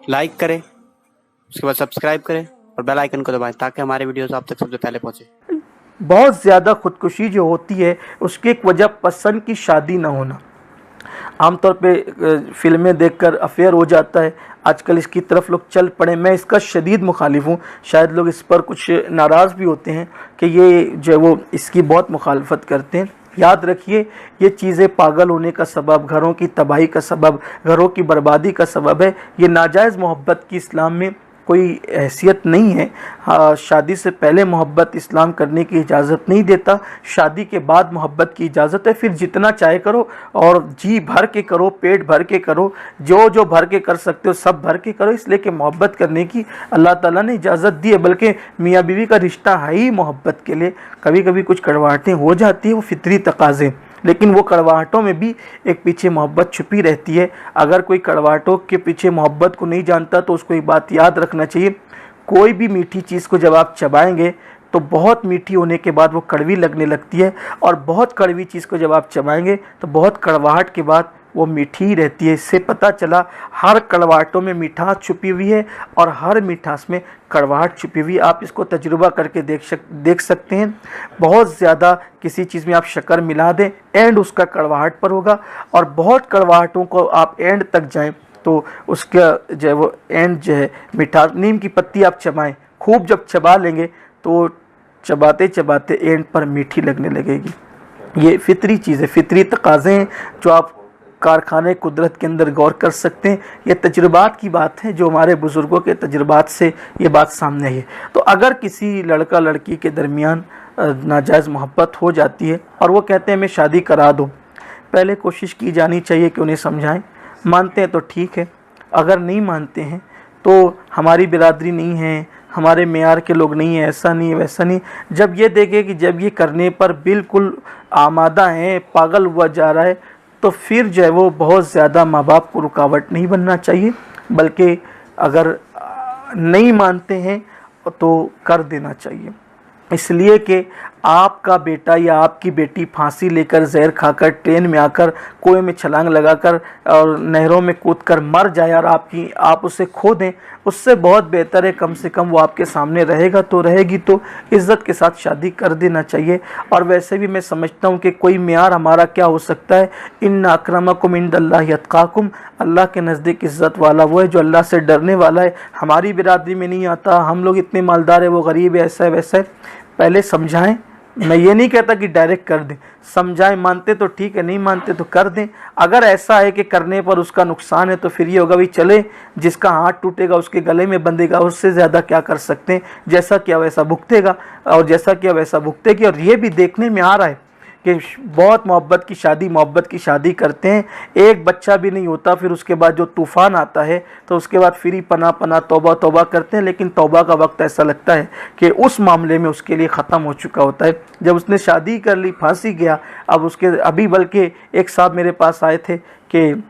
Like करें, उसके बाद सब्सक्राइब करें और बेल आइकन को दबाएं ताकि हमारे वीडियोस आप तक सबसे पहले पहुंचे। बहुत ज़्यादा ख़ुदकुशी जो होती है उसकी एक वजह पसंद की शादी ना होना। आमतौर पे फ़िल्में देखकर अफेयर हो जाता है, आजकल इसकी तरफ लोग चल पड़े। मैं इसका शदीद मुखालिफ हूँ। शायद लोग इस पर कुछ नाराज़ भी होते हैं कि ये जो है वो इसकी बहुत मुखालफत करते हैं। याद रखिए, ये चीज़ें पागल होने का सबब, घरों की तबाही का सबब, घरों की बर्बादी का सबब है। ये नाजायज़ मोहब्बत की इस्लाम में कोई हैसियत नहीं है। हाँ, शादी से पहले मोहब्बत इस्लाम करने की इजाज़त नहीं देता, शादी के बाद मोहब्बत की इजाज़त है। फिर जितना चाहे करो और जी भर के करो, पेट भर के करो, जो जो भर के कर सकते हो सब भर के करो, इसलिए कि मोहब्बत करने की अल्लाह ताला ने इजाज़त दी है। बल्कि मियाँ बीवी का रिश्ता है ही मोहब्बत के लिए। कभी कभी कुछ कड़वाहटें हो जाती हैं, वो फितरी तकाज़े, लेकिन वो कड़वाहटों में भी एक पीछे मोहब्बत छुपी रहती है। अगर कोई कड़वाहटों के पीछे मोहब्बत को नहीं जानता तो उसको एक बात याद रखना चाहिए, कोई भी मीठी चीज़ को जब आप चबाएंगे तो बहुत मीठी होने के बाद वो कड़वी लगने लगती है, और बहुत कड़वी चीज़ को जब आप चबाएंगे तो बहुत कड़वाहट के बाद वो मीठी ही रहती है। इससे पता चला हर कड़वाहटों में मिठास छुपी हुई है और हर मिठास में कड़वाहट छुपी हुई है। आप इसको तजुर्बा करके देख सकते हैं। बहुत ज़्यादा किसी चीज़ में आप शक्कर मिला दें, एंड उसका कड़वाहट पर होगा, और बहुत कड़वाहटों को आप एंड तक जाएं तो उसका जो है वो एंड जो है मिठास। नीम की पत्ती आप चबाएं, खूब जब चबा लेंगे तो चबाते चबाते एंड पर मीठी लगने लगेगी। ये फितरी चीज़ है, फितरी तकाज़े हैं जो आप कारखाने कुदरत के अंदर गौर कर सकते हैं। ये तजुर्बात की बात है, जो हमारे बुज़ुर्गों के तजुर्बात से ये बात सामने आई है। तो अगर किसी लड़का लड़की के दरमियान नाजायज़ मोहब्बत हो जाती है और वो कहते हैं मैं शादी करा दूँ, पहले कोशिश की जानी चाहिए कि उन्हें समझाएं। मानते हैं तो ठीक है, अगर नहीं मानते हैं तो हमारी बिरादरी नहीं है, हमारे मेयार के लोग नहीं हैं, ऐसा नहीं है वैसा नहीं। जब ये देखे कि जब ये करने पर बिल्कुल आमादा है, पागल हुआ जा रहा है, तो फिर जो है वो बहुत ज़्यादा माँ बाप को रुकावट नहीं बनना चाहिए, बल्कि अगर नहीं मानते हैं तो कर देना चाहिए। इसलिए कि आपका बेटा या आपकी बेटी फांसी लेकर, जहर खाकर, ट्रेन में आकर, कुएं में छलांग लगाकर और नहरों में कूदकर मर जाए और आप उसे खो दें, उससे बहुत बेहतर है कम से कम वो आपके सामने रहेगा तो रहेगी तो इज़्ज़त के साथ शादी कर देना चाहिए। और वैसे भी मैं समझता हूँ कि कोई मेयार हमारा क्या हो सकता है, इन्ना अक्रमकुम इंदल्लाहि अत्काकुम, अल्लाह के नज़दीक इज़्ज़त वाला वो है जो अल्लाह से डरने वाला है। हमारी बिरादरी में नहीं आता, हम लोग इतने मालदार है, वो गरीब है, ऐसा है वैसा है। पहले समझाएं। मैं ये नहीं कहता कि डायरेक्ट कर दें, समझाएं। मानते तो ठीक है, नहीं मानते तो कर दें। अगर ऐसा है कि करने पर उसका नुकसान है तो फिर ये होगा, भाई चले, जिसका हाथ टूटेगा उसके गले में बंधेगा, उससे ज़्यादा क्या कर सकते हैं। जैसा किया वैसा भुगतेगा, और जैसा किया वैसा भुगतेगी। और ये भी देखने में आ रहा है कि बहुत मोहब्बत की शादी करते हैं, एक बच्चा भी नहीं होता, फिर उसके बाद जो तूफ़ान आता है तो उसके बाद फिर ही पना तौबा तौबा करते हैं। लेकिन तौबा का वक्त ऐसा लगता है कि उस मामले में उसके लिए ख़त्म हो चुका होता है। जब उसने शादी कर ली, फांसी गया। अब उसके अभी बल्कि एक साहब मेरे पास आए थे कि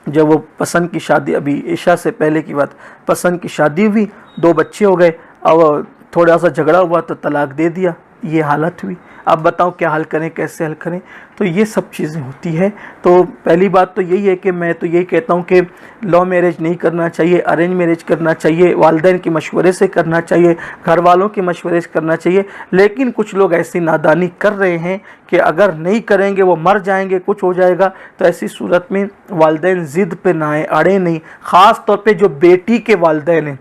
जब वो पसंद की शादी, अभी ईशा से पहले की बात, पसंद की शादी हुई, 2 बच्चे हो गए, अब थोड़ा सा झगड़ा हुआ तो तलाक दे दिया, ये हालत हुई। अब बताओ क्या हल करें, कैसे हल करें। तो ये सब चीज़ें होती हैं। तो पहली बात तो यही है कि मैं तो यही कहता हूँ कि लव मैरिज नहीं करना चाहिए, अरेंज मैरिज करना चाहिए, वालिदैन के मशवरे से करना चाहिए, घर वालों के मशवरे से करना चाहिए। लेकिन कुछ लोग ऐसी नादानी कर रहे हैं कि अगर नहीं करेंगे वो मर जाएंगे, कुछ हो जाएगा। तो ऐसी सूरत में वालिदैन ज़िद पे ना आए, अड़े नहीं। ख़ास तौर पे जो बेटी के वालिदैन हैं,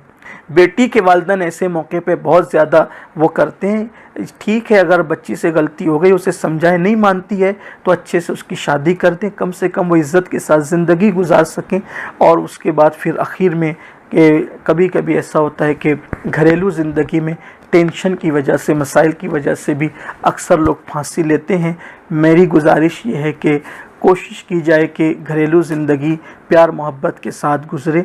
बेटी के वालिदैन ऐसे मौके पे बहुत ज़्यादा वो करते हैं। ठीक है, अगर बच्ची से गलती हो गई, उसे समझाएं, नहीं मानती है तो अच्छे से उसकी शादी कर दें, कम से कम वो इज़्ज़त के साथ ज़िंदगी गुजार सकें। और उसके बाद फिर आखिर में कि कभी कभी ऐसा होता है कि घरेलू ज़िंदगी में टेंशन की वजह से, मसाइल की वजह से भी अक्सर लोग फांसी लेते हैं। मेरी गुजारिश ये है कि कोशिश की जाए कि घरेलू ज़िंदगी प्यार मोहब्बत के साथ गुज़रे।